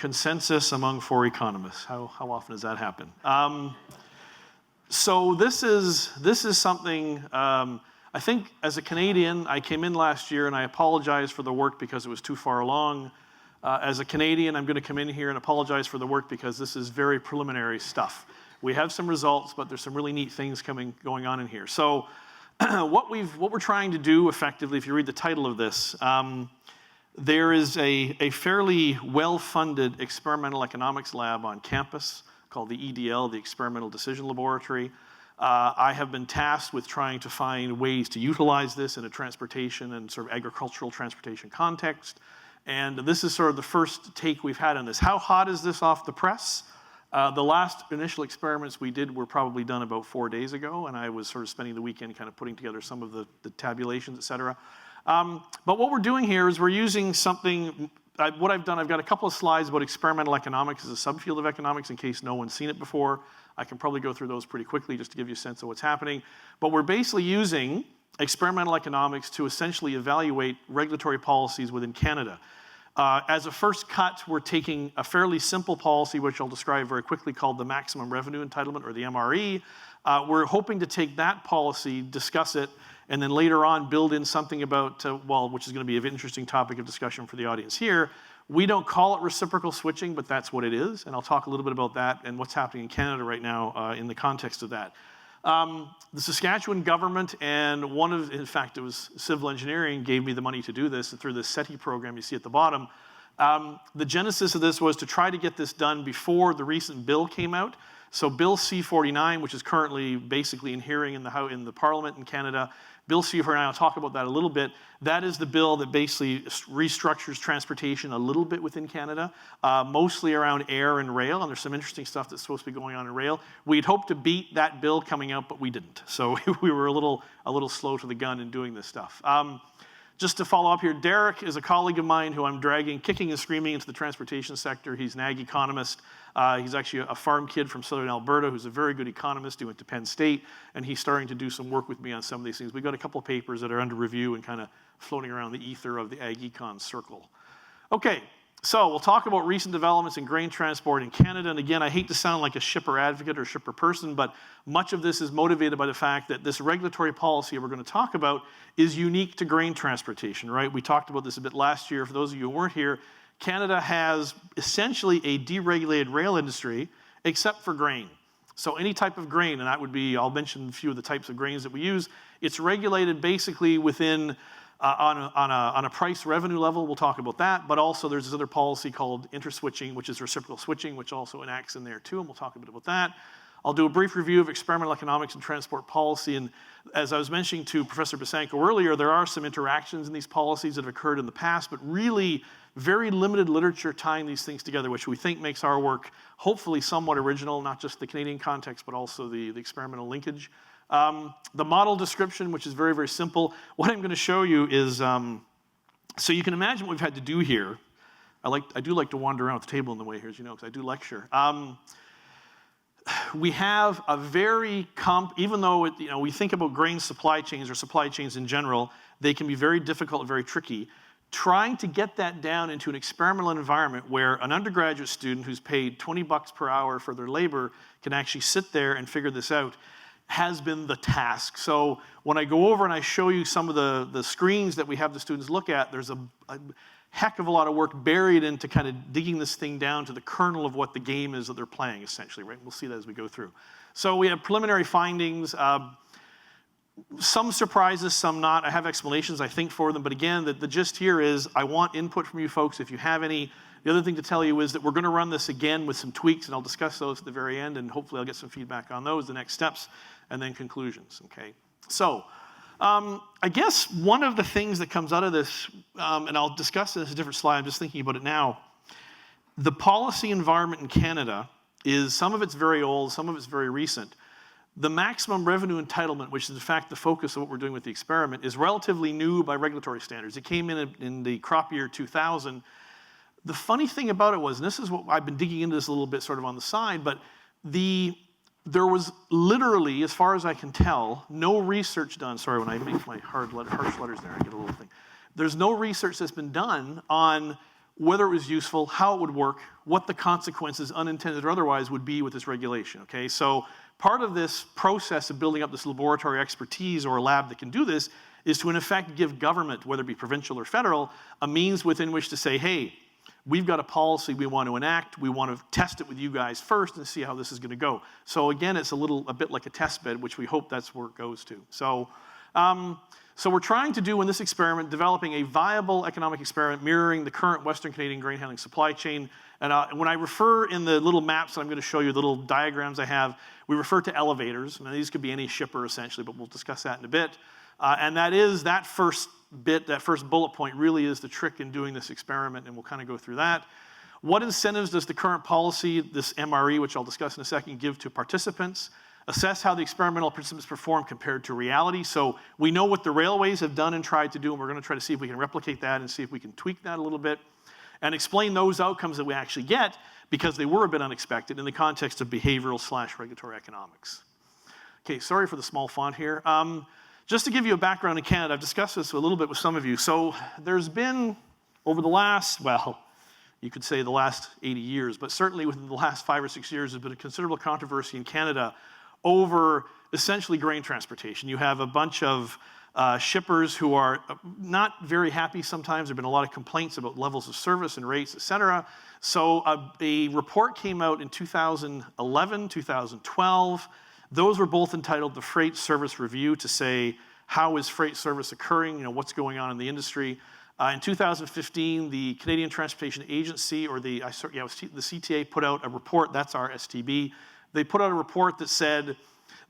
consensus among 4 economists. How often does that happen? So this is something, I think as a Canadian, I came in last year and I apologized for the work because it was too far along. As a Canadian, I'm going to come in here and apologize for the work because this is very preliminary stuff. We have some results, but there's some really neat things going on in here. So what we're trying to do effectively, if you read the title of this, there is a fairly well-funded experimental economics lab on campus called the EDL, the Experimental Decision Laboratory. I have been tasked with trying to find ways to utilize this in a transportation and sort of agricultural transportation context. And this is sort of the first take we've had on this. How hot is this off the press? The last initial experiments we did were probably done about 4 days ago, and I was sort of spending the weekend kind of putting together some of the tabulations, et cetera. But what we're doing here is we're using something, what I've done, I've got a couple of slides about experimental economics as a subfield of economics in case no one's seen it before. I can probably go through those pretty quickly just to give you a sense of what's happening. But we're basically using experimental economics to essentially evaluate regulatory policies within Canada. As a first cut, we're taking a fairly simple policy, which I'll describe very quickly, called the maximum revenue entitlement, or the MRE. We're hoping to take that policy, discuss it, and then later on build in something about, which is going to be an interesting topic of discussion for the audience here. We don't call it reciprocal switching, but that's what it is, and I'll talk a little bit about that and what's happening in Canada right now in the context of that. The Saskatchewan government and in fact, it was civil engineering, gave me the money to do this through the SETI program you see at the bottom. The genesis of this was to try to get this done before the recent bill came out. So Bill C-49, which is currently basically in hearing in the Parliament in Canada, Bill C-49, I'll talk about that a little bit. That is the bill that basically restructures transportation a little bit within Canada, mostly around air and rail, and there's some interesting stuff that's supposed to be going on in rail. We'd hoped to beat that bill coming out, but we didn't. So we were a little slow to the gun in doing this stuff. Just to follow up here, Derek is a colleague of mine who I'm dragging kicking and screaming into the transportation sector. He's an ag economist. He's actually a farm kid from southern Alberta who's a very good economist. He went to Penn State, and he's starting to do some work with me on some of these things. We've got a couple of papers that are under review and kind of floating around the ether of the ag econ circle. Okay, so we'll talk about recent developments in grain transport in Canada. And again, I hate to sound like a shipper advocate or shipper person, but much of this is motivated by the fact that this regulatory policy we're going to talk about is unique to grain transportation, right? We talked about this a bit last year. For those of you who weren't here, Canada has essentially a deregulated rail industry except for grain. So any type of grain, and that would be, I'll mention a few of the types of grains that we use, it's regulated basically within on a price revenue level. We'll talk about that, but also there's this other policy called interswitching, which is reciprocal switching, which also enacts in there too, and we'll talk a bit about that. I'll do a brief review of experimental economics and transport policy, and as I was mentioning to Professor Basanko earlier, there are some interactions in these policies that have occurred in the past, but really very limited literature tying these things together, which we think makes our work hopefully somewhat original, not just the Canadian context, but also the experimental linkage. The model description, which is very, very simple. What I'm going to show you is, so you can imagine what we've had to do here. I do like to wander around the table in the way here, as you know, because I do lecture. We have a very, even though we think about grain supply chains or supply chains in general, they can be very difficult and very tricky. Trying to get that down into an experimental environment where an undergraduate student who's paid $20 per hour for their labor can actually sit there and figure this out has been the task. So when I go over and I show you some of the screens that we have the students look at, there's a heck of a lot of work buried into kind of digging this thing down to the kernel of what the game is that they're playing, essentially, right? We'll see that as we go through. So we have preliminary findings, some surprises, some not. I have explanations, I think, for them, but again, the gist here is I want input from you folks if you have any. The other thing to tell you is that we're going to run this again with some tweaks, and I'll discuss those at the very end, and hopefully I'll get some feedback on those, the next steps, and then conclusions, okay? So, I guess one of the things that comes out of this, and I'll discuss this in a different slide, I'm just thinking about it now, the policy environment in Canada is, some of it's very old, some of it's very recent. The maximum revenue entitlement, which is in fact the focus of what we're doing with the experiment, is relatively new by regulatory standards. It came in the crop year 2000. The funny thing about it was, and this is what I've been digging into this a little bit sort of on the side, but there was literally, as far as I can tell, no research done. Sorry, when I make my harsh letters there, I get a little thing. There's no research that's been done on whether it was useful, how it would work, what the consequences, unintended or otherwise, would be with this regulation, okay? So part of this process of building up this laboratory expertise or a lab that can do this is to, in effect, give government, whether it be provincial or federal, a means within which to say, hey, we've got a policy we want to enact, we want to test it with you guys first and see how this is going to go. So again, it's a bit like a test bed, which we hope that's where it goes to. So we're trying to do in this experiment, developing a viable economic experiment mirroring the current Western Canadian grain handling supply chain. And when I refer in the little maps that I'm going to show you, the little diagrams I have, we refer to elevators. Now, these could be any shipper essentially, but we'll discuss that in a bit. And that first bit, that first bullet point really is the trick in doing this experiment, and we'll kind of go through that. What incentives does the current policy, this MRE, which I'll discuss in a second, give to participants? Assess how the experimental participants perform compared to reality. So we know what the railways have done and tried to do, and we're going to try to see if we can replicate that and see if we can tweak that a little bit, and explain those outcomes that we actually get, because they were a bit unexpected in the context of behavioral/regulatory economics. Okay, sorry for the small font here. Just to give you a background in Canada, I've discussed this a little bit with some of you. So there's been, over the last, well, you could say the last 80 years, but certainly within the last 5 or 6 years, there's been a considerable controversy in Canada over essentially grain transportation. You have a bunch of shippers who are not very happy sometimes. There have been a lot of complaints about levels of service and rates, et cetera. So a report came out in 2011, 2012. Those were both entitled the Freight Service Review, to say, how is freight service occurring? You know, what's going on in the industry? In 2015, the Canadian Transportation Agency, or the CTA, put out a report. That's our STB. They put out a report that said,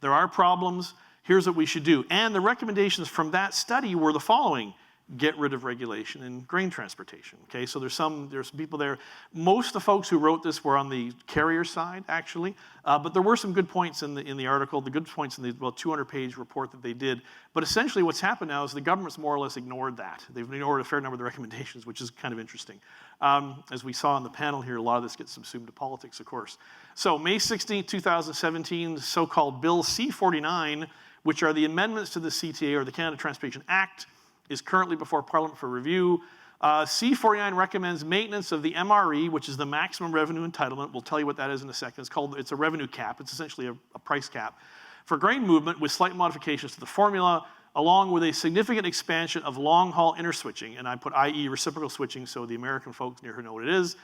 there are problems, here's what we should do. And the recommendations from that study were the following: get rid of regulation in grain transportation. Okay, so there's some people there. Most of the folks who wrote this were on the carrier side, actually, but there were some good points in the article, the good points in the 200-page report that they did. But essentially what's happened now is the government's more or less ignored that. They've ignored a fair number of the recommendations, which is kind of interesting. As we saw in the panel here, a lot of this gets subsumed to politics, of course. So May 16, 2017, the so-called Bill C-49, which are the amendments to the CTA, or the Canada Transportation Act, is currently before Parliament for review. C-49 recommends maintenance of the MRE, which is the maximum revenue entitlement. We'll tell you what that is in a second. It's a revenue cap. It's essentially a price cap for grain movement, with slight modifications to the formula, along with a significant expansion of long-haul interswitching. And I put i.e. reciprocal switching, so the American folks near here know what it is.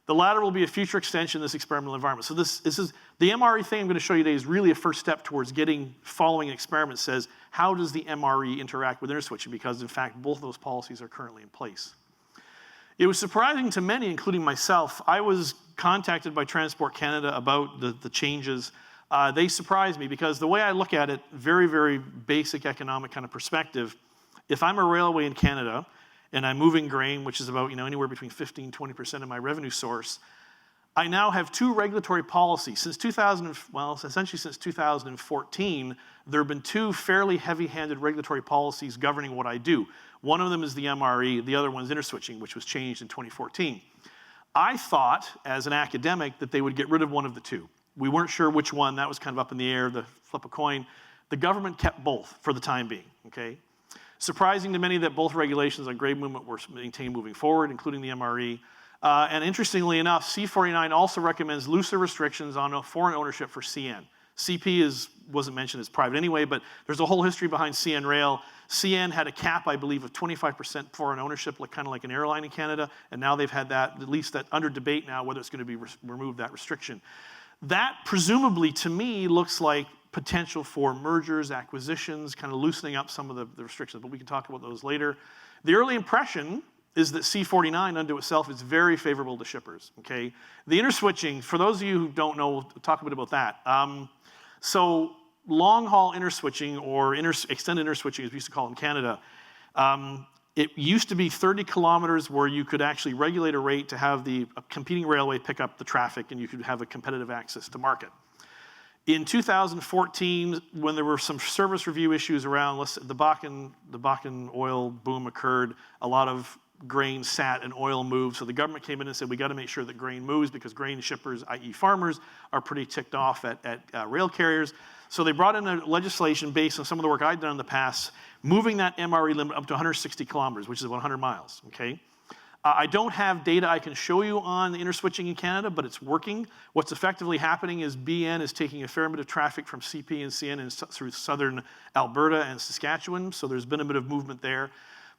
The latter will be a future extension of this experimental environment. So this is the MRE thing I'm going to show you today is really a first step towards following an experiment that says, how does the MRE interact with interswitching? Because in fact, both of those policies are currently in place. It was surprising to many, including myself. I was contacted by Transport Canada about the changes. They surprised me because the way I look at it, very, very basic economic kind of perspective, if I'm a railway in Canada, and I'm moving grain, which is about anywhere between 15–20% of my revenue source, I now have two regulatory policies. Since essentially since 2014, there have been two fairly heavy-handed regulatory policies governing what I do. One of them is the MRE, the other one is interswitching, which was changed in 2014. I thought, as an academic, that they would get rid of one of the two. We weren't sure which one. That was kind of up in the air, the flip a coin. The government kept both for the time being, okay? Surprising to many that both regulations on grain movement were maintained moving forward, including the MRE. And interestingly enough, C-49 also recommends looser restrictions on foreign ownership for CN. CP wasn't mentioned as private anyway, but there's a whole history behind CN Rail. CN had a cap, I believe, of 25% foreign ownership, kind of like an airline in Canada, and now they've had that, at least that under debate now, whether it's going to be removed, that restriction. That presumably, to me, looks like potential for mergers, acquisitions, kind of loosening up some of the restrictions, but we can talk about those later. The early impression is that C-49 unto itself is very favorable to shippers, okay? The interswitching, for those of you who don't know, we'll talk a bit about that. So long-haul interswitching, or extended interswitching, as we used to call it in Canada, it used to be 30 kilometers where you could actually regulate a rate to have the competing railway pick up the traffic and you could have a competitive access to market. In 2014, when there were some service review issues around, the Bakken oil boom occurred, a lot of grain sat and oil moved, so the government came in and said, we got to make sure that grain moves because grain shippers, i.e. farmers, are pretty ticked off at rail carriers. So they brought in a legislation based on some of the work I'd done in the past, moving that MRE limit up to 160 kilometers, which is 100 miles, okay? I don't have data I can show you on the interswitching in Canada, but it's working. What's effectively happening is BN is taking a fair bit of traffic from CP and CN through southern Alberta and Saskatchewan, so there's been a bit of movement there.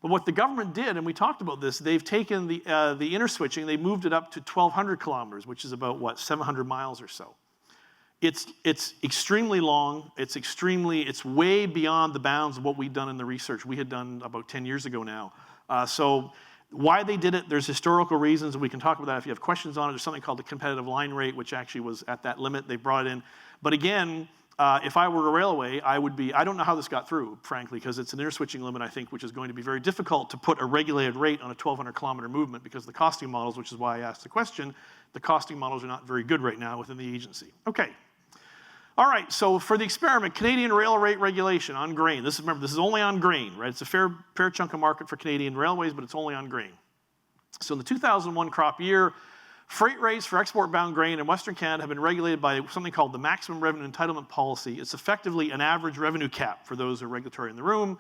But what the government did, and we talked about this, they've taken the interswitching, they moved it up to 1,200 kilometers, which is about, what, 700 miles or so. It's extremely long, it's way beyond the bounds of what we've done in the research we had done about 10 years ago now. So why they did it, there's historical reasons, and we can talk about that if you have questions on it. There's something called the competitive line rate, which actually was at that limit they brought in. But again, if I were a railway, I don't know how this got through, frankly, because it's an interswitching limit, I think, which is going to be very difficult to put a regulated rate on a 1,200 kilometer movement because the costing models, which is why I asked the question, the costing models are not very good right now within the agency. Okay. All right, so for the experiment, Canadian rail rate regulation on grain. Remember, this is only on grain, right? It's a fair chunk of market for Canadian railways, but it's only on grain. So in the 2001 crop year, freight rates for export-bound grain in Western Canada have been regulated by something called the Maximum Revenue Entitlement Policy. It's effectively an average revenue cap, for those who are regulatory in the room.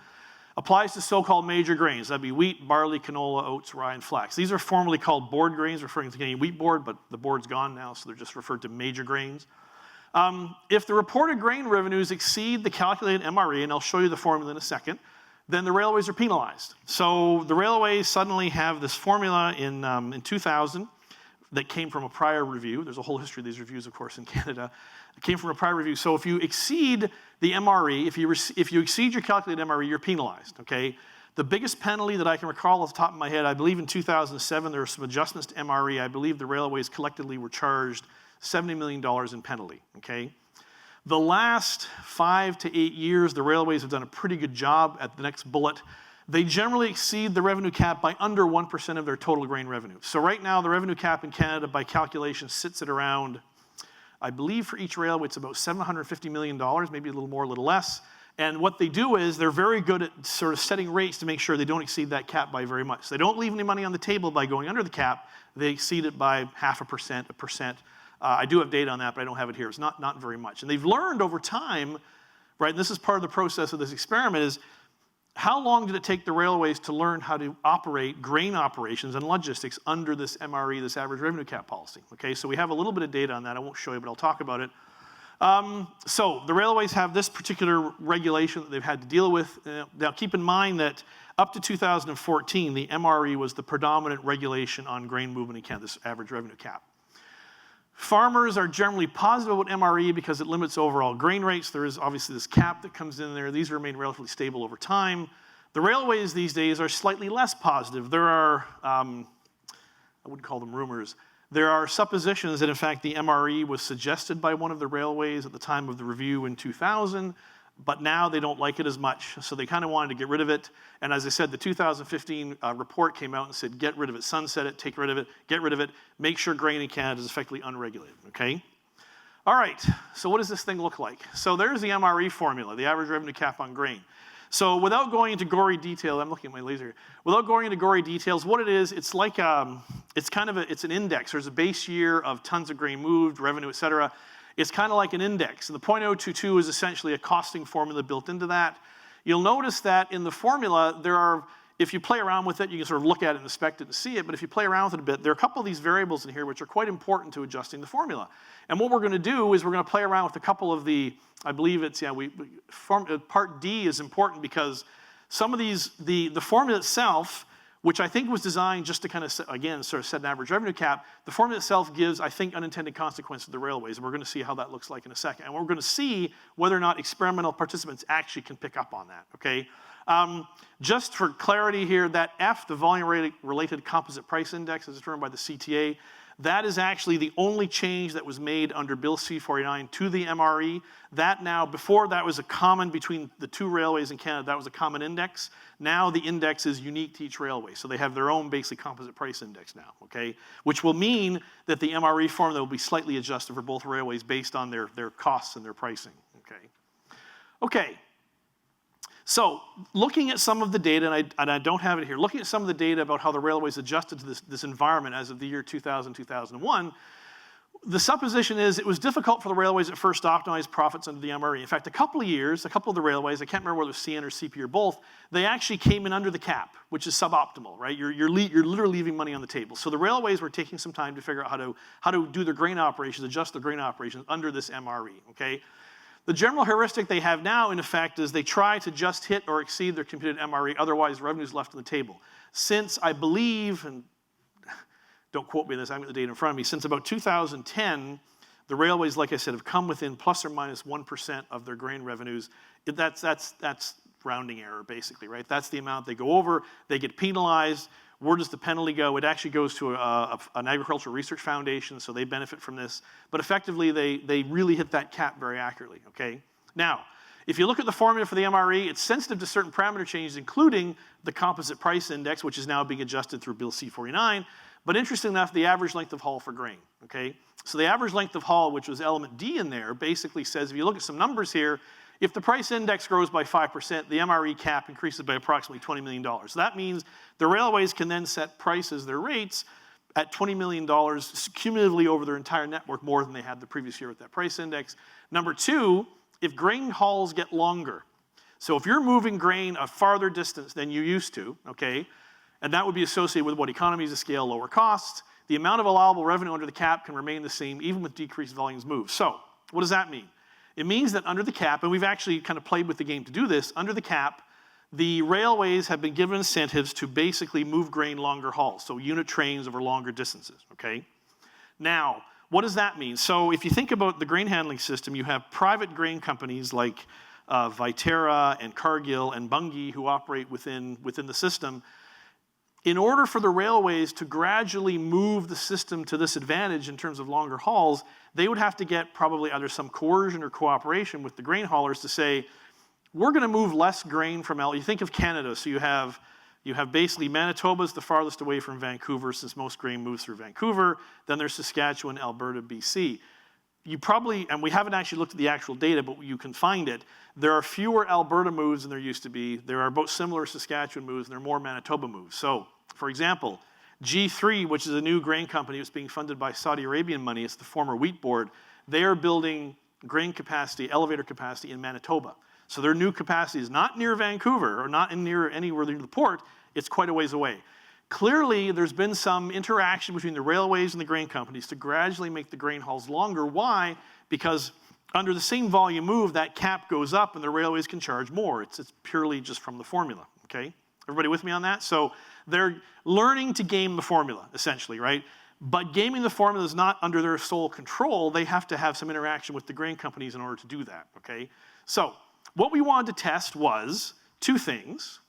Applies to so-called major grains. That'd be wheat, barley, canola, oats, rye, and flax. These are formerly called board grains, referring to the Canadian Wheat Board, but the board's gone now, so they're just referred to major grains. If the reported grain revenues exceed the calculated MRE, and I'll show you the formula in a second, then the railways are penalized. So the railways suddenly have this formula in 2000 that came from a prior review. There's a whole history of these reviews, of course, in Canada. It came from a prior review. So if you exceed the MRE, if you exceed your calculated MRE, you're penalized, okay? The biggest penalty that I can recall off the top of my head, I believe in 2007, there were some adjustments to MRE. I believe the railways collectively were charged $70 million in penalty, okay? The last 5 to 8 years, the railways have done a pretty good job at the next bullet. They generally exceed the revenue cap by under 1% of their total grain revenue. So right now, the revenue cap in Canada, by calculation, sits at around, I believe for each railway, it's about $750 million, maybe a little more, a little less. And what they do is they're very good at sort of setting rates to make sure they don't exceed that cap by very much. So they don't leave any money on the table by going under the cap. They exceed it by 0.5%, 1%. I do have data on that, but I don't have it here. It's not very much. And they've learned over time, right, and this is part of the process of this experiment, is how long did it take the railways to learn how to operate grain operations and logistics under this MRE, this average revenue cap policy? Okay, so we have a little bit of data on that. I won't show you, but I'll talk about it. So the railways have this particular regulation that they've had to deal with. Now keep in mind that up to 2014, the MRE was the predominant regulation on grain movement in Canada, this average revenue cap. Farmers are generally positive about MRE because it limits overall grain rates. There is obviously this cap that comes in there. These remain relatively stable over time. The railways these days are slightly less positive. There are, I wouldn't call them rumors, there are suppositions that in fact the MRE was suggested by one of the railways at the time of the review in 2000, but now they don't like it as much, so they kind of wanted to get rid of it. And as I said, the 2015 report came out and said, get rid of it, sunset it, take rid of it, get rid of it, make sure grain in Canada is effectively unregulated, okay? All right, so what does this thing look like? So there's the MRE formula, the average revenue cap on grain. So without going into gory detail, I'm looking at my laser here. Without going into gory details, what it is, it's like, it's an index. There's a base year of tons of grain moved, revenue, et cetera. It's kind of like an index. And the 0.022 is essentially a costing formula built into that. You'll notice that in the formula, there are, if you play around with it, you can sort of look at it and inspect it and see it, but if you play around with it a bit, there are a couple of these variables in here which are quite important to adjusting the formula. And what we're going to do is we're going to play around with a couple of the, I believe it's, part D is important because some of these, the formula itself, which I think was designed just to kind of, again, sort of set an average revenue cap, the formula itself gives, I think, unintended consequences to the railways, and we're going to see how that looks like in a second. And we're going to see whether or not experimental participants actually can pick up on that, okay? Just for clarity here, that F, the volume-related composite price index, is determined by the CTA. That is actually the only change that was made under Bill C-49 to the MRE. That now, before that was a common between the two railways in Canada, that was a common index. Now the index is unique to each railway. So they have their own basically composite price index now, okay? Which will mean that the MRE formula will be slightly adjusted for both railways based on their costs and their pricing, okay? Okay. So looking at some of the data, and I don't have it here, looking at some of the data about how the railways adjusted to this environment as of the year 2000, 2001, The supposition is it was difficult for the railways at first to optimize profits under the MRE. In fact, a couple of the railways, I can't remember whether it was CN or CP or both, they actually came in under the cap, which is suboptimal, right? You're literally leaving money on the table. So the railways were taking some time to figure out how to do their grain operations, adjust their grain operations under this MRE, okay? The general heuristic they have now, in effect, is they try to just hit or exceed their computed MRE, otherwise revenue's left on the table. Since, I believe, and don't quote me on this, I haven't got the data in front of me, since about 2010, the railways, like I said, have come within plus or minus 1% of their grain revenues. That's rounding error, basically, right? That's the amount they go over, they get penalized. Where does the penalty go? It actually goes to an agricultural research foundation, so they benefit from this. But effectively, they really hit that cap very accurately, okay? Now, if you look at the formula for the MRE, it's sensitive to certain parameter changes, including the composite price index, which is now being adjusted through Bill C-49. But interesting enough, the average length of haul for grain, okay? So the average length of haul, which was element D in there, basically says, if you look at some numbers here, if the price index grows by 5%, the MRE cap increases by approximately $20 million. So that means the railways can then set prices, their rates, at $20 million cumulatively over their entire network, more than they had the previous year with that price index. Number two, if grain hauls get longer, so if you're moving grain a farther distance than you used to, okay, and that would be associated with what economies of scale, lower costs, the amount of allowable revenue under the cap can remain the same even with decreased volumes moved. So what does that mean? It means that under the cap, and we've actually kind of played with the game to do this, under the cap, the railways have been given incentives to basically move grain longer hauls, so unit trains over longer distances, okay? Now, what does that mean? So if you think about the grain handling system, you have private grain companies like Viterra and Cargill and Bunge who operate within the system. In order for the railways to gradually move the system to this advantage in terms of longer hauls, they would have to get probably either some coercion or cooperation with the grain haulers to say, we're going to move less grain from you think of Canada, so you have basically Manitoba's the farthest away from Vancouver since most grain moves through Vancouver. Then there's Saskatchewan, Alberta, BC. You probably, and we haven't actually looked at the actual data, but you can find it, there are fewer Alberta moves than there used to be. There are both similar Saskatchewan moves, and there are more Manitoba moves. So, for example, G3, which is a new grain company that's being funded by Saudi Arabian money, it's the former wheat board, they are building grain capacity, elevator capacity in Manitoba. So their new capacity is not near Vancouver or not near anywhere near the port, it's quite a ways away. Clearly, there's been some interaction between the railways and the grain companies to gradually make the grain hauls longer. Why? Because under the same volume move, that cap goes up and the railways can charge more. It's purely just from the formula, okay? Everybody with me on that? So they're learning to game the formula, essentially, right? But gaming the formula is not under their sole control. They have to have some interaction with the grain companies in order to do that, okay? So what we wanted to test was two things.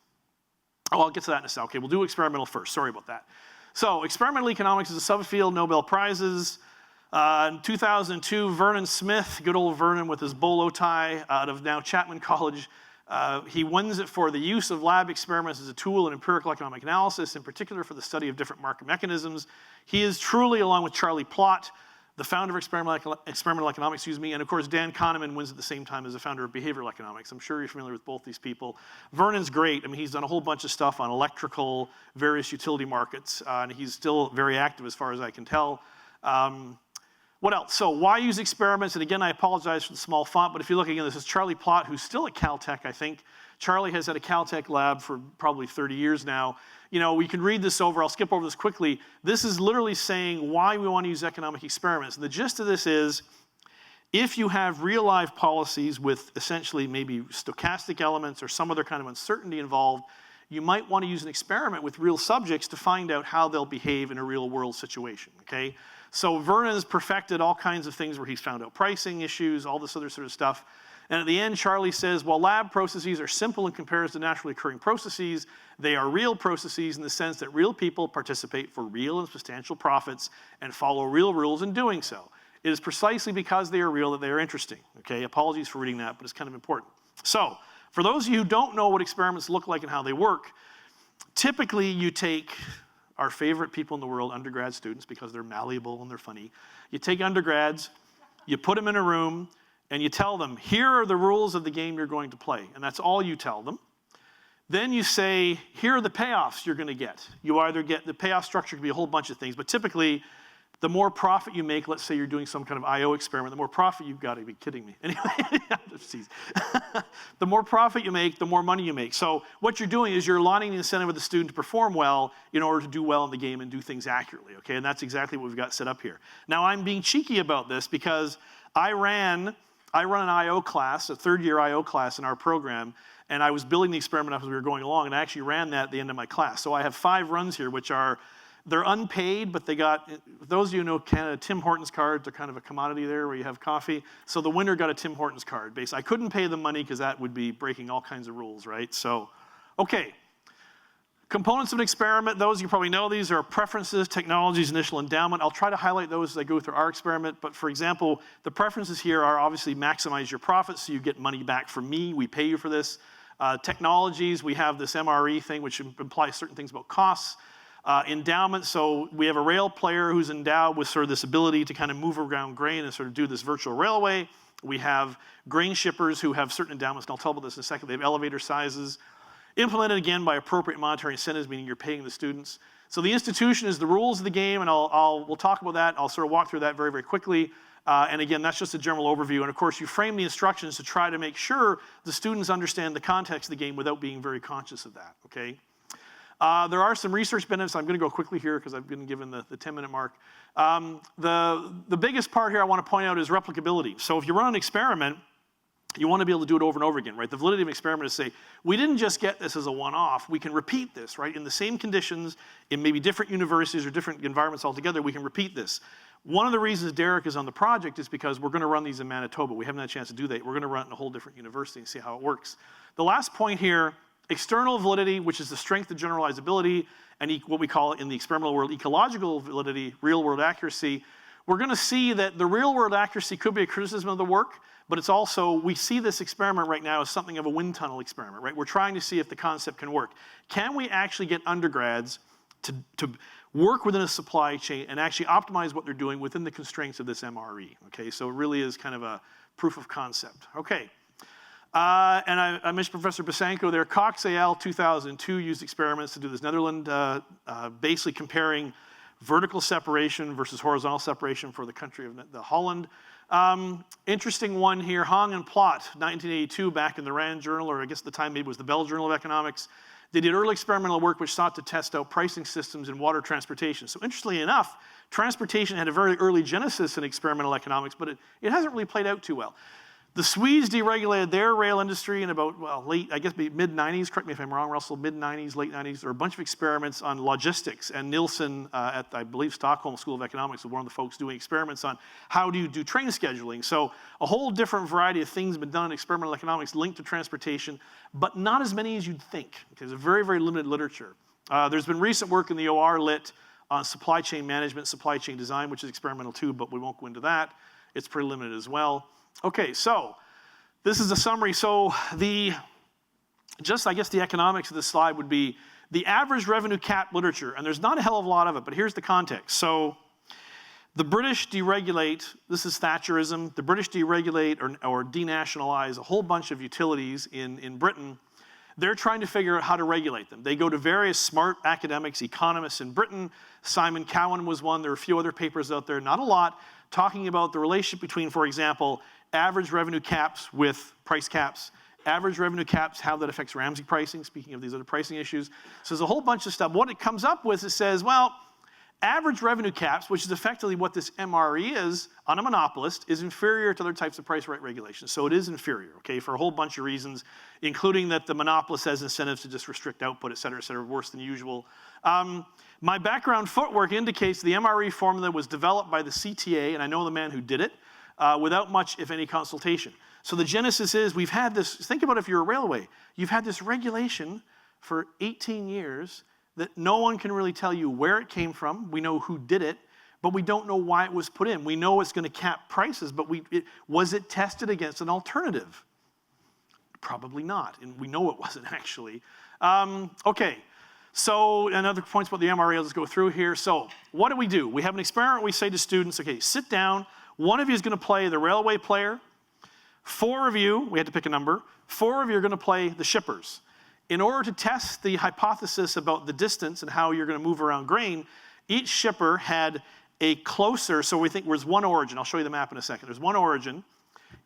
Oh, I'll get to that in a second. Okay, we'll do experimental first. Sorry about that. So experimental economics is a subfield, Nobel Prizes. In 2002, Vernon Smith, good old Vernon with his bolo tie out of now Chapman College, he wins it for the use of lab experiments as a tool in empirical economic analysis, in particular for the study of different market mechanisms. He is truly, along with Charlie Plott, the founder of experimental economics, and of course Dan Kahneman wins at the same time as the founder of behavioral economics. I'm sure you're familiar with both these people. Vernon's great. I mean, he's done a whole bunch of stuff on electrical, various utility markets, and he's still very active as far as I can tell. What else? So why use experiments? And again, I apologize for the small font, but if you look again, this is Charlie Plott, who's still at Caltech, I think. Charlie has had a Caltech lab for probably 30 years now. You know, we can read this over. I'll skip over this quickly. This is literally saying why we want to use economic experiments. And the gist of this is, if you have real life policies with essentially maybe stochastic elements or some other kind of uncertainty involved, you might want to use an experiment with real subjects to find out how they'll behave in a real world situation, okay? So Vernon has perfected all kinds of things where he's found out pricing issues, all this other sort of stuff. And at the end, Charlie says, well, lab processes are simple in comparison to naturally occurring processes. They are real processes in the sense that real people participate for real and substantial profits and follow real rules in doing so. It is precisely because they are real that they are interesting. Okay, apologies for reading that, but it's kind of important. So, for those of you who don't know what experiments look like and how they work, typically you take our favorite people in the world, undergrad students, because they're malleable and they're funny. You take undergrads, you put them in a room, and you tell them, here are the rules of the game you're going to play. And that's all you tell them. Then you say, here are the payoffs you're going to get. You either get, the payoff structure could be a whole bunch of things, but typically the more profit you make, let's say you're doing some kind of I/O experiment, the more profit you've got to be kidding me. Anyway, the more profit you make, the more money you make. So what you're doing is you're aligning the incentive of the student to perform well in order to do well in the game and do things accurately, okay? And that's exactly what we've got set up here. Now, I'm being cheeky about this because I run an I/O class, a third-year I/O class in our program, and I was building the experiment as we were going along, and I actually ran that at the end of my class. So I have 5 runs here, which are, they're unpaid, but they got, those of you who know Canada, Tim Hortons cards are kind of a commodity there where you have coffee. So the winner got a Tim Hortons card. Basically, I couldn't pay them money because that would be breaking all kinds of rules, right? So, okay. Components of an experiment, those you probably know these are preferences, technologies, initial endowment. I'll try to highlight those as I go through our experiment, but for example, the preferences here are obviously maximize your profits so you get money back from me, we pay you for this. Technologies, we have this MRE thing which implies certain things about costs. Endowment, so we have a rail player who's endowed with sort of this ability to kind of move around grain and sort of do this virtual railway. We have grain shippers who have certain endowments, and I'll tell about this in a second. They have elevator sizes. Implemented again by appropriate monetary incentives, meaning you're paying the students. So the institution is the rules of the game, and we'll talk about that. I'll sort of walk through that very, very quickly. And again, that's just a general overview. And of course, you frame the instructions to try to make sure the students understand the context of the game without being very conscious of that, okay? There are some research benefits. I'm going to go quickly here because I've been given the 10-minute mark. The biggest part here I want to point out is replicability. So if you run an experiment, you want to be able to do it over and over again, right? The validity of an experiment is say, we didn't just get this as a one-off, we can repeat this, right? In the same conditions, in maybe different universities or different environments altogether, we can repeat this. One of the reasons Derek is on the project is because we're going to run these in Manitoba. We haven't had a chance to do that. We're going to run it in a whole different university and see how it works. The last point here, external validity, which is the strength of generalizability, and what we call in the experimental world, ecological validity, real-world accuracy. We're going to see that the real-world accuracy could be a criticism of the work, but it's also, we see this experiment right now as something of a wind tunnel experiment, right? We're trying to see if the concept can work. Can we actually get undergrads to work within a supply chain and actually optimize what they're doing within the constraints of this MRE, okay? So it really is kind of a proof of concept. Okay. And I mentioned Professor Basanko there. Cox et al. 2002 used experiments to do this Netherlands, basically comparing vertical separation versus horizontal separation for the country of the Holland. Interesting one here, Hong and Plot, 1982, back in the RAND Journal, or I guess at the time maybe it was the Bell Journal of Economics. They did early experimental work which sought to test out pricing systems in water transportation. So interestingly enough, transportation had a very early genesis in experimental economics, but it hasn't really played out too well. The Swedes deregulated their rail industry in about, well, mid-90s, correct me if I'm wrong, Russell, mid-90s, late 90s. There were a bunch of experiments on logistics, and Nielsen at, I believe, Stockholm School of Economics was one of the folks doing experiments on how do you do train scheduling. So a whole different variety of things have been done in experimental economics linked to transportation, but not as many as you'd think, because there's very, very limited literature. There's been recent work in the OR lit on supply chain management, supply chain design, which is experimental too, but we won't go into that. It's pretty limited as well. Okay, so this is a summary. So I guess the economics of this slide would be the average revenue cap literature, and there's not a hell of a lot of it, but here's the context. So the British deregulate, this is Thatcherism, the British deregulate or denationalize a whole bunch of utilities in Britain. They're trying to figure out how to regulate them. They go to various smart academics, economists in Britain. Simon Cowen was one. There are a few other papers out there, not a lot, talking about the relationship between, for example, average revenue caps with price caps, average revenue caps, how that affects Ramsey pricing, speaking of these other pricing issues. So there's a whole bunch of stuff. What it comes up with, it says, well, average revenue caps, which is effectively what this MRE is on a monopolist, is inferior to other types of price rate regulations. So it is inferior, okay, for a whole bunch of reasons, including that the monopolist has incentives to just restrict output, et cetera, worse than usual. My background footwork indicates the MRE formula was developed by the CTA, and I know the man who did it, without much, if any, consultation. So the genesis is we've had this, think about if you're a railway, you've had this regulation for 18 years that no one can really tell you where it came from. We know who did it, but we don't know why it was put in. We know it's going to cap prices, but was it tested against an alternative? Probably not, and we know it wasn't actually. Okay, so another points about the MRE, I'll just go through here. So what do? We have an experiment. We say to students, okay, sit down. One of you is going to play the railway player. 4 of you, we had to pick a number, 4 of you are going to play the shippers. In order to test the hypothesis about the distance and how you're going to move around grain, each shipper had a closer, so we think there's one origin. I'll show you the map in a second. There's one origin.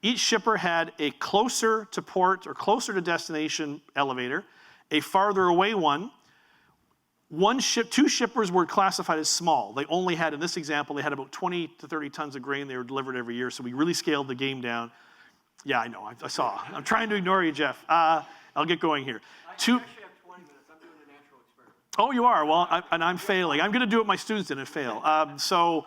Each shipper had a closer to port or closer to destination elevator, a farther away one. Two shippers were classified as small. They only had, in this example, they had about 20 to 30 tons of grain they were delivered every year, so we really scaled the game down. Yeah, I know, I saw. I'm trying to ignore you, Jeff. I'll get going here. I actually have 20 minutes. I'm doing a natural experiment. Oh, you are? Well, and I'm failing. I'm going to do what my students did and fail. So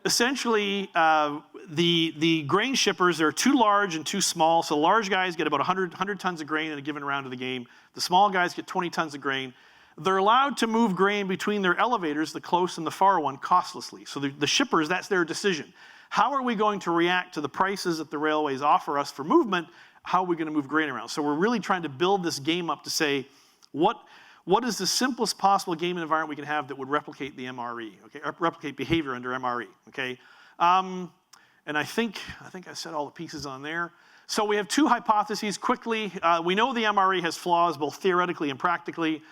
essentially, the grain shippers, there are too large and too small. So the large guys get about 100 tons of grain in a given round of the game. The small guys get 20 tons of grain. They're allowed to move grain between their elevators, the close and the far one, costlessly. So the shippers, that's their decision. How are we going to react to the prices that the railways offer us for movement? How are we going to move grain around? So we're really trying to build this game up to say, what is the simplest possible game environment we can have that would replicate the MRE, okay? Or replicate behavior under MRE, okay? And I think I said all the pieces on there. So we have two hypotheses quickly. We know the MRE has flaws both theoretically and practically.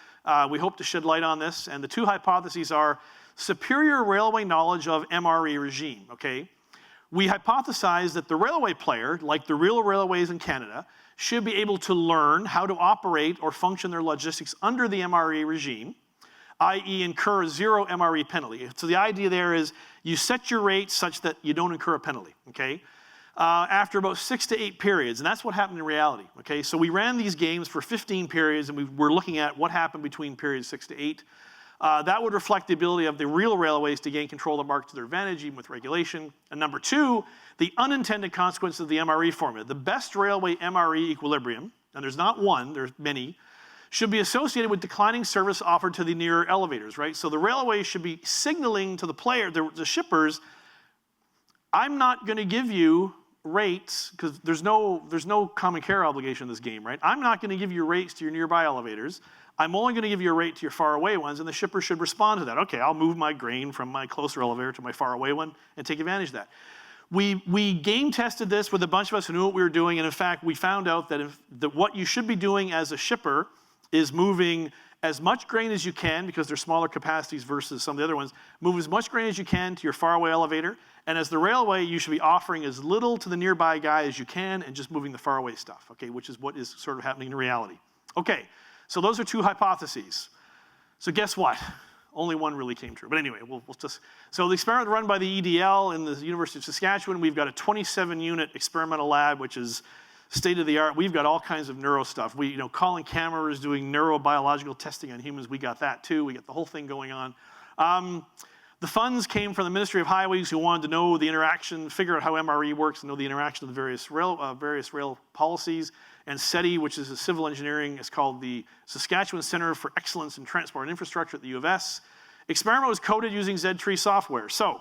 We hope to shed light on this. And the two hypotheses are superior railway knowledge of MRE regime, okay? We hypothesize that the railway player, like the real railways in Canada, should be able to learn how to operate or function their logistics under the MRE regime, i.e. incur zero MRE penalty. So the idea there is you set your rates such that you don't incur a penalty, okay? After about 6 to 8 periods, and that's what happened in reality, okay? So we ran these games for 15 periods, and we were looking at what happened between periods 6 to 8. That would reflect the ability of the real railways to gain control of the market to their advantage, even with regulation. And number two, the unintended consequences of the MRE formula. The best railway MRE equilibrium, and there's not one, there's many, should be associated with declining service offered to the nearer elevators, right? So the railways should be signaling to the player, the shippers, I'm not going to give you rates, because there's no common care obligation in this game, right? I'm not going to give you rates to your nearby elevators. I'm only going to give you a rate to your far away ones, and the shipper should respond to that. Okay, I'll move my grain from my closer elevator to my far away one and take advantage of that. We game tested this with a bunch of us who knew what we were doing, and in fact, we found out that what you should be doing as a shipper is moving as much grain as you can, because they're smaller capacities versus some of the other ones. Move as much grain as you can to your far away elevator, and as the railway, you should be offering as little to the nearby guy as you can and just moving the far away stuff, okay, which is what is sort of happening in reality. Okay, so those are two hypotheses. So guess what? Only one really came true. But anyway, we'll just, so the experiment run by the EDL in the University of Saskatchewan, we've got a 27-unit experimental lab, which is state-of-the-art. We've got all kinds of neuro stuff. Colin Kammerer is doing neurobiological testing on humans. We got that too. We got the whole thing going on. The funds came from the Ministry of Highways, who wanted to know the interaction, figure out how MRE works, and know the interaction of the various rail policies. And SETI, which is a civil engineering, is called the Saskatchewan Center for Excellence in Transport and Infrastructure at the U of S. Experiment was coded using Z-Tree software. So,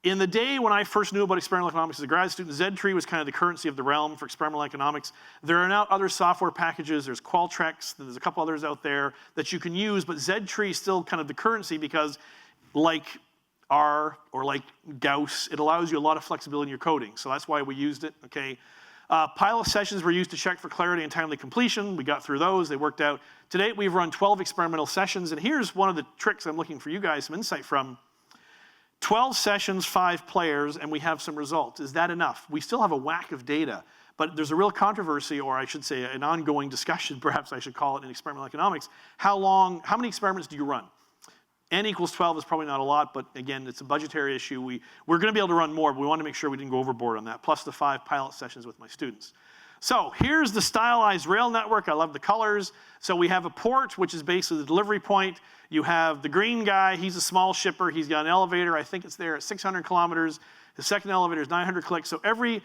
in the day when I first knew about experimental economics as a grad student, Z-Tree was kind of the currency of the realm for experimental economics. There are now other software packages. There's Qualtrics. There's a couple others out there that you can use, but Z-Tree is still kind of the currency because, like R or like Gauss, it allows you a lot of flexibility in your coding. So that's why we used it, okay? Pilot sessions were used to check for clarity and timely completion. We got through those. They worked out. To date, we've run 12 experimental sessions, and here's one of the tricks I'm looking for you guys some insight from. 12 sessions, 5 players, and we have some results. Is that enough? We still have a whack of data, but there's a real controversy, or I should say an ongoing discussion, perhaps I should call it, in experimental economics. How many experiments do you run? N equals 12 is probably not a lot, but again, it's a budgetary issue. We're going to be able to run more, but we want to make sure we didn't go overboard on that, plus the 5 pilot sessions with my students. So here's the stylized rail network. I love the colors. So we have a port, which is basically the delivery point. You have the green guy. He's a small shipper. He's got an elevator. I think it's there at 600 kilometers. The second elevator is 900 clicks. So every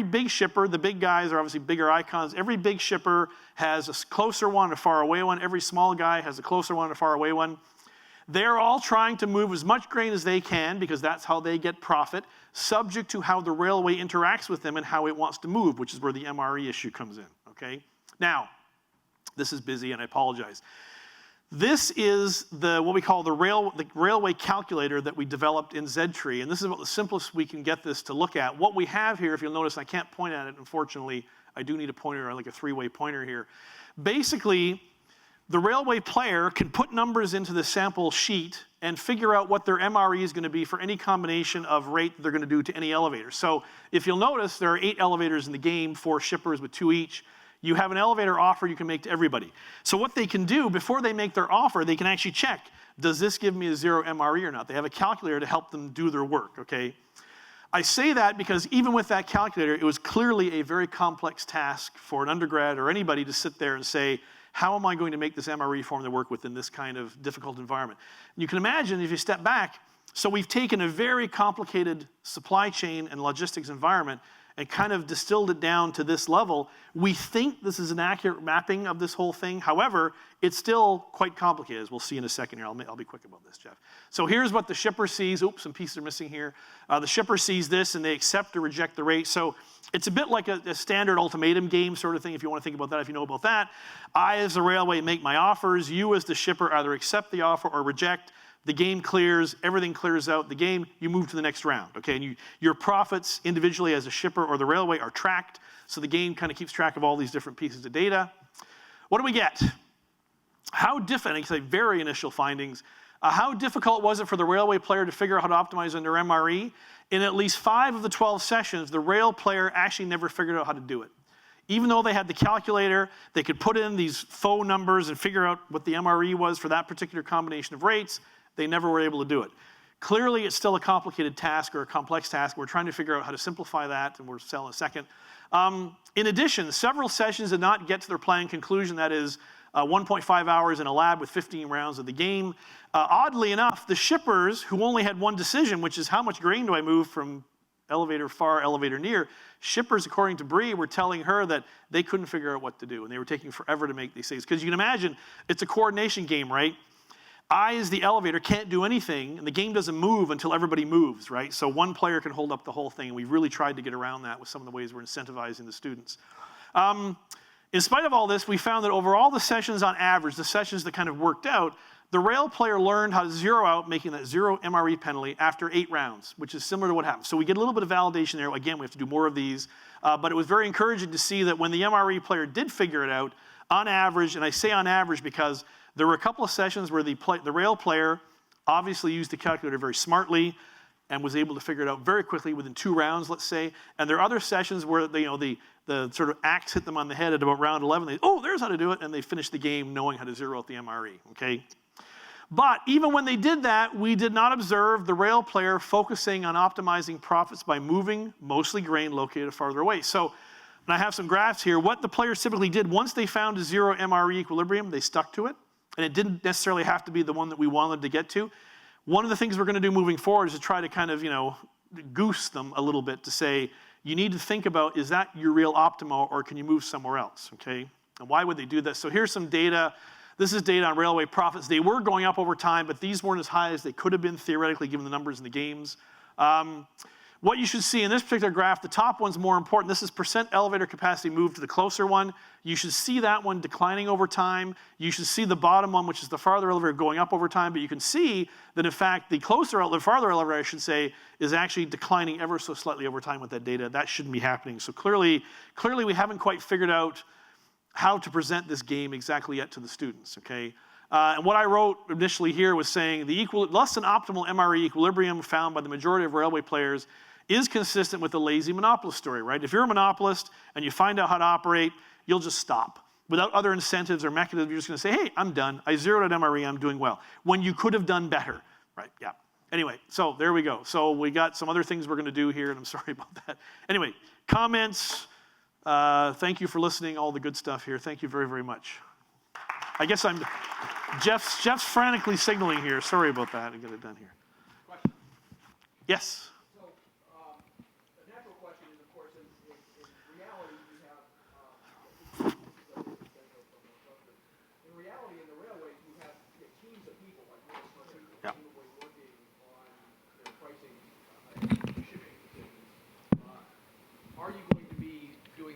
big shipper, the big guys are obviously bigger icons. Every big shipper has a closer one and a far away one. Every small guy has a closer one and a far away one. They're all trying to move as much grain as they can because that's how they get profit, subject to how the railway interacts with them and how it wants to move, which is where the MRE issue comes in, okay? Now, this is busy and I apologize. This is what we call the railway calculator that we developed in Z-Tree, and this is about the simplest we can get this to look at. What we have here, if you'll notice, I can't point at it, unfortunately. I do need a pointer, like a 3-way pointer here. Basically, the railway player can put numbers into the sample sheet and figure out what their MRE is going to be for any combination of rate that they're going to do to any elevator. So if you'll notice, there are 8 elevators in the game, 4 shippers with 2 each. You have an elevator offer you can make to everybody. So what they can do, before they make their offer, they can actually check, does this give me a 0 MRE or not? They have a calculator to help them do their work, okay? I say that because even with that calculator, it was clearly a very complex task for an undergrad or anybody to sit there and say, how am I going to make this MRE formula work within this kind of difficult environment? And you can imagine if you step back, so we've taken a very complicated supply chain and logistics environment and kind of distilled it down to this level. We think this is an accurate mapping of this whole thing. However, it's still quite complicated, as we'll see in a second here. I'll be quick about this, Jeff. So here's what the shipper sees. Oops, some pieces are missing here. The shipper sees this, and they accept or reject the rate. So it's a bit like a standard ultimatum game sort of thing, if you want to think about that, if you know about that. I, as the railway, make my offers. You, as the shipper, either accept the offer or reject. The game clears, everything clears out. The game, you move to the next round, okay? And your profits individually as a shipper or the railway are tracked, so the game kind of keeps track of all these different pieces of data. What do we get? How different, I can say very initial findings, how difficult was it for the railway player to figure out how to optimize under MRE? In at least 5 of the 12 sessions, the rail player actually never figured out how to do it. Even though they had the calculator, they could put in these faux numbers and figure out what the MRE was for that particular combination of rates. They never were able to do it. Clearly, it's still a complicated task or a complex task. We're trying to figure out how to simplify that, and we'll sell in a second. In addition, several sessions did not get to their planned conclusion, that is 1.5 hours in a lab with 15 rounds of the game. Oddly enough, the shippers, who only had one decision, which is how much grain do I move from elevator far, elevator near, shippers, according to Bree, were telling her that they couldn't figure out what to do, and they were taking forever to make these things. Because you can imagine, it's a coordination game, right? I, as the elevator, can't do anything, and the game doesn't move until everybody moves, right? So one player can hold up the whole thing, and we've really tried to get around that with some of the ways we're incentivizing the students. In spite of all this, we found that over all the sessions on average, the sessions that kind of worked out, the rail player learned how to zero out, making that 0 MRE penalty after 8 rounds, which is similar to what happened. So we get a little bit of validation there. Again, we have to do more of these. But it was very encouraging to see that when the MRE player did figure it out, on average, and I say on average because there were a couple of sessions where the rail player obviously used the calculator very smartly and was able to figure it out very quickly within 2 rounds, let's say. And there are other sessions where the sort of axe hit them on the head at about round 11. They, oh, there's how to do it, and they finished the game knowing how to zero out the MRE, okay? But even when they did that, we did not observe the rail player focusing on optimizing profits by moving mostly grain located farther away. So, and I have some graphs here. What the players typically did, once they found a 0 MRE equilibrium, they stuck to it. And it didn't necessarily have to be the one that we wanted to get to. One of the things we're going to do moving forward is to try to kind of, goose them a little bit to say, you need to think about, is that your real optimal, or can you move somewhere else, okay? And why would they do this? So here's some data. This is data on railway profits. They were going up over time, but these weren't as high as they could have been theoretically given the numbers in the games. What you should see in this particular graph, the top one's more important. This is percent elevator capacity moved to the closer one. You should see that one declining over time. You should see the bottom one, which is the farther elevator, going up over time. But you can see that, in fact, the farther elevator, I should say, is actually declining ever so slightly over time with that data. That shouldn't be happening. So clearly we haven't quite figured out how to present this game exactly yet to the students, okay? And what I wrote initially here was saying the less than optimal MRE equilibrium found by the majority of railway players is consistent with the lazy monopolist story, right? If you're a monopolist and you find out how to operate, you'll just stop. Without other incentives or mechanisms, you're just going to say, hey, I'm done. I zeroed out MRE. I'm doing well. When you could have done better, right? Yeah. Anyway, so there we go. So we got some other things we're going to do here, and I'm sorry about that. Anyway, comments. Thank you for listening, all the good stuff here. Thank you very, very much. I guess Jeff's frantically signaling here. Sorry about that. I get it done here. Question. Yes.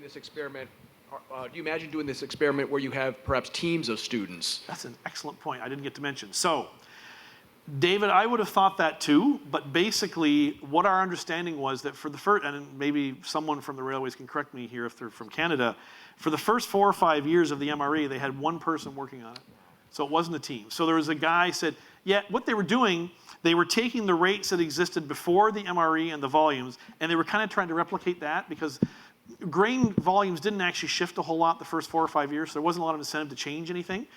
This experiment, do you imagine doing this experiment where you have perhaps teams of students? That's an excellent point I didn't get to mention. So David, I would have thought that too, but basically what our understanding was that for the first, and maybe someone from the railways can correct me here if they're from Canada, for the first 4 or 5 years of the MRE, they had one person working on it. So it wasn't a team. So there was a guy said, yeah, what they were doing, they were taking the rates that existed before the MRE and the volumes, and they were kind of trying to replicate that because grain volumes didn't actually shift a whole lot the first 4 or 5 years, so there wasn't a lot of incentive to change anything.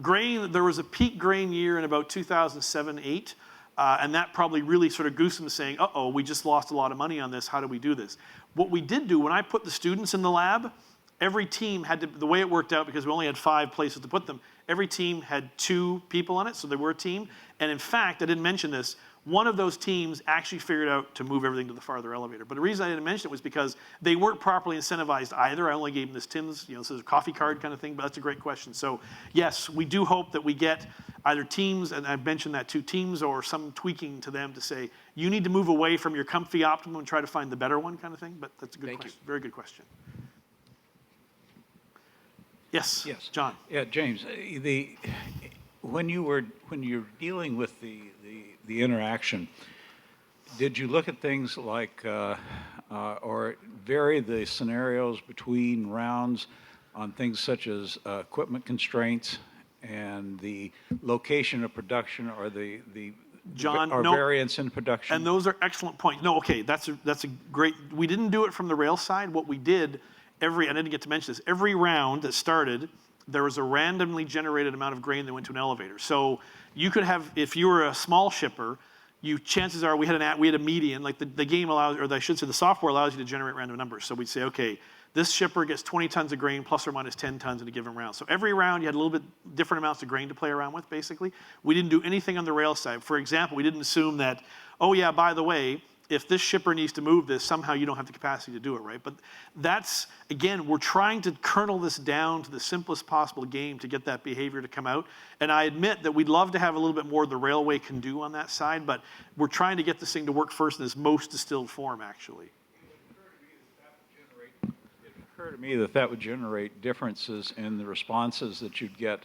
Grain, there was a peak grain year in about 2007-8, and that probably really sort of goosed them saying, uh-oh, we just lost a lot of money on this, how do we do this? What we did do, when I put the students in the lab, every team had to, the way it worked out, because we only had 5 places to put them, every team had 2 people on it, so they were a team. And in fact, I didn't mention this, one of those teams actually figured out to move everything to the farther elevator. But the reason I didn't mention it was because they weren't properly incentivized either. I only gave them this Tim's, this is a coffee card kind of thing, but that's a great question. So yes, we do hope that we get either teams, and I've mentioned that, 2 teams, or some tweaking to them to say, you need to move away from your comfy optimum and try to find the better one kind of thing, but that's a good question, very good question. Yes, John. Yeah, James, when you're dealing with the interaction, did you look at things like, or vary the scenarios between rounds on things such as equipment constraints and the location of production, or variance in production? And those are excellent points. No, okay, that's a great, we didn't do it from the rail side. What we did, I didn't get to mention this, every round that started, there was a randomly generated amount of grain that went to an elevator. So you could have, if you were a small shipper, chances are we had a median, like the game allows, or I should say the software allows you to generate random numbers. So we'd say, okay, this shipper gets 20 tons of grain plus or minus 10 tons in a given round. So every round you had a little bit different amounts of grain to play around with, basically. We didn't do anything on the rail side. For example, we didn't assume that, oh yeah, by the way, if this shipper needs to move this, somehow you don't have the capacity to do it, right? But that's, again, we're trying to kernel this down to the simplest possible game to get that behavior to come out. And I admit that we'd love to have a little bit more the railway can do on that side, but we're trying to get this thing to work first in its most distilled form, actually. It occurred to me that that would generate differences in the responses that you'd get.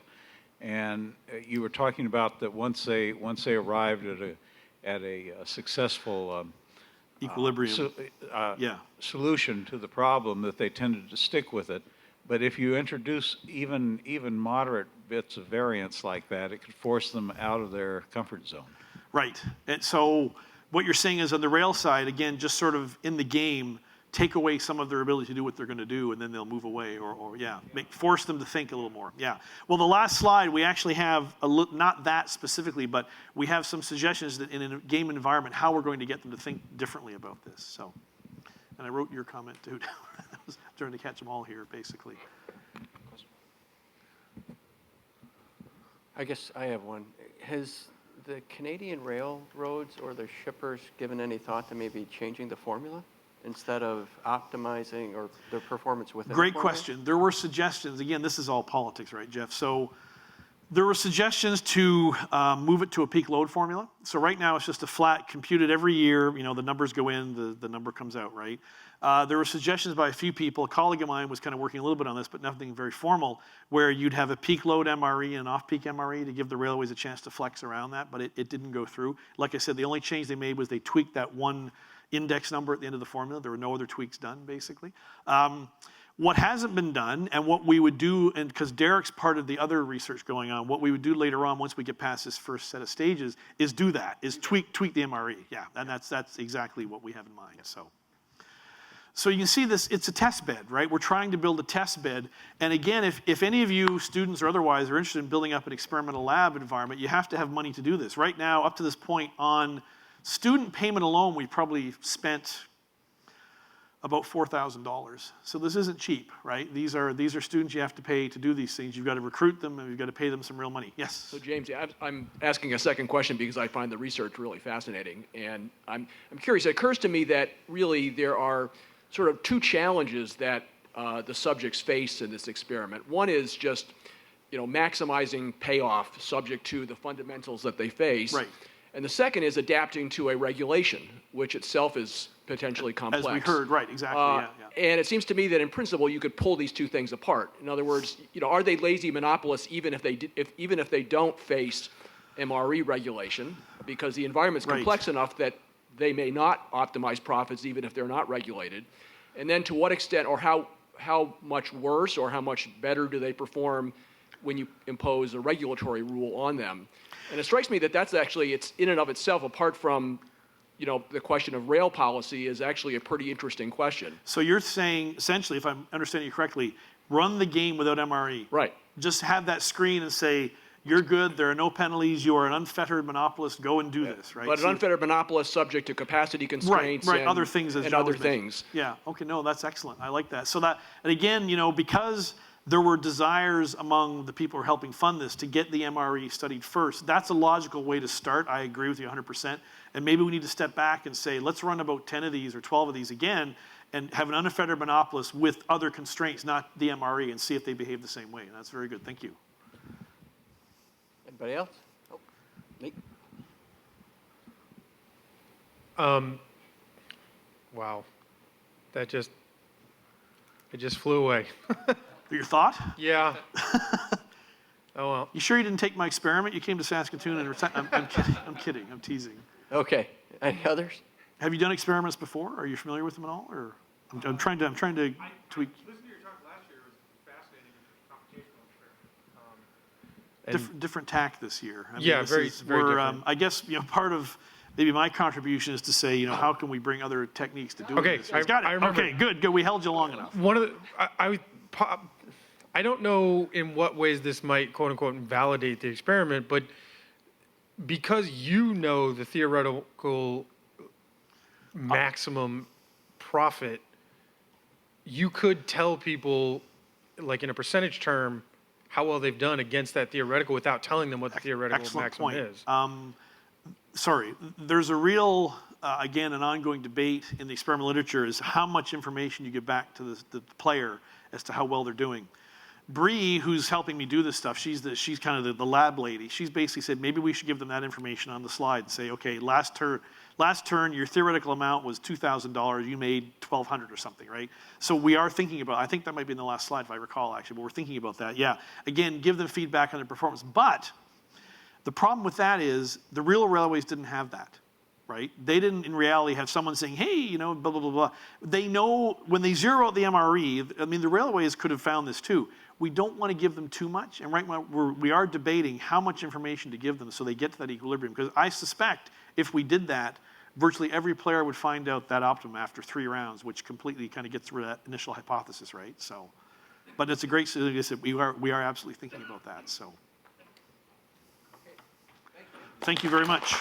And you were talking about that once they arrived at a successful equilibrium solution to the problem, that they tended to stick with it. But if you introduce even moderate bits of variance like that, it could force them out of their comfort zone. Right. And so what you're saying is on the rail side, again, just sort of in the game, take away some of their ability to do what they're going to do, and then they'll move away, force them to think a little more. Yeah. Well, the last slide, we actually have, not that specifically, but we have some suggestions that in a game environment, how we're going to get them to think differently about this. So, and I wrote your comment too. I was trying to catch them all here, basically. I guess I have one. Has the Canadian railroads or their shippers given any thought to maybe changing the formula instead of optimizing or their performance within the Great formula? question. There were suggestions. Again, this is all politics, right, Jeff? So there were suggestions to move it to a peak load formula. So right now it's just a flat computed every year. The numbers go in, the number comes out, right? There were suggestions by a few people. A colleague of mine was kind of working a little bit on this, but nothing very formal, where you'd have a peak load MRE and an off-peak MRE to give the railways a chance to flex around that, but it didn't go through. Like I said, the only change they made was they tweaked that one index number at the end of the formula. There were no other tweaks done, basically. What hasn't been done, and what we would do, and because Derek's part of the other research going on, what we would do later on once we get past this first set of stages is do that, is tweak the MRE. Yeah, and that's exactly what we have in mind. So you can see this, it's a test bed, right? We're trying to build a test bed. And again, if any of you, students or otherwise, are interested in building up an experimental lab environment, you have to have money to do this. Right now, up to this point, on student payment alone, we've probably spent about $4,000. So this isn't cheap, right? These are students you have to pay to do these things. You've got to recruit them, and you've got to pay them some real money. Yes? So James, I'm asking a second question because I find the research really fascinating. And I'm curious, it occurs to me that really there are sort of 2 challenges that the subjects face in this experiment. One is just, maximizing payoff subject to the fundamentals that they face. Right. And the second is adapting to a regulation, which itself is potentially complex. As we heard, right, exactly, yeah. And it seems to me that in principle, you could pull these 2 things apart. In other words, are they lazy monopolists even if they don't face MRE regulation, because the environment's Right. complex enough that they may not optimize profits even if they're not regulated? And then to what extent, or how much worse or how much better do they perform when you impose a regulatory rule on them? And it strikes me that that's actually, it's in and of itself, apart from, you know, the question of rail policy, is actually a pretty interesting question. So you're saying, essentially, if I'm understanding you correctly, run the game without MRE. Right. Just have that screen and say, you're good, there are no penalties, you are an unfettered monopolist, go and do this, right? But an unfettered monopolist subject to capacity constraints right, and other things as and John other was mentioning. things. Yeah, okay, no, that's excellent. I like that. So that, and again, you know, because there were desires among the people who are helping fund this to get the MRE studied first, that's a logical way to start. I agree with you 100%. And maybe we need to step back and say, let's run about 10 of these or 12 of these again and have an unfettered monopolist with other constraints, not the MRE, and see if they behave the same way. And that's very good. Thank you. Anybody else? Oh, Nate? Wow, it just flew away. Your thought? Yeah. Oh well. You sure you didn't take my experiment? You came to Saskatoon and I'm kidding. I'm kidding. I'm teasing. Okay, any others? Have you done experiments before? Are you familiar with them at all? Or I'm trying to tweak. Listening to your talk last year was fascinating computational experiment. Different tack this year. I mean, Yeah, this very is- different. I guess, you know, part of maybe my contribution is to say, you know, how can we bring other techniques to do Okay, this? Got it. I remember. Okay, good. We held you long enough. One of the, I don't know in what ways this might quote unquote validate the experiment, but because you know the theoretical maximum profit, you could tell people, like in a percentage term, how well they've done against that theoretical without telling them what the theoretical Excellent maximum point. is. Sorry, there's a real, again, an ongoing debate in the experimental literature is how much information you give back to the player as to how well they're doing. Bree, who's helping me do this stuff, she's kind of the lab lady. She's basically said maybe we should give them that information on the slide and say, okay, last turn, your theoretical amount was $2,000, you made $1,200 or something, right? So we are thinking about, I think that might be in the last slide if I recall actually, but we're thinking about that. Yeah, again, give them feedback on their performance. But the problem with that is the real railways didn't have that, right? They didn't in reality have someone saying, hey, you know, blah, blah, blah, blah. They know when they zero out the MRE, I mean, the railways could have found this too. We don't want to give them too much, and right now we are debating how much information to give them so they get to that equilibrium. Because I suspect if we did that, virtually every player would find out that optimum after 3 rounds, which completely kind of gets rid of that initial hypothesis, right? So, but it's a great, like I said, we are absolutely thinking about that. So, thank you very much.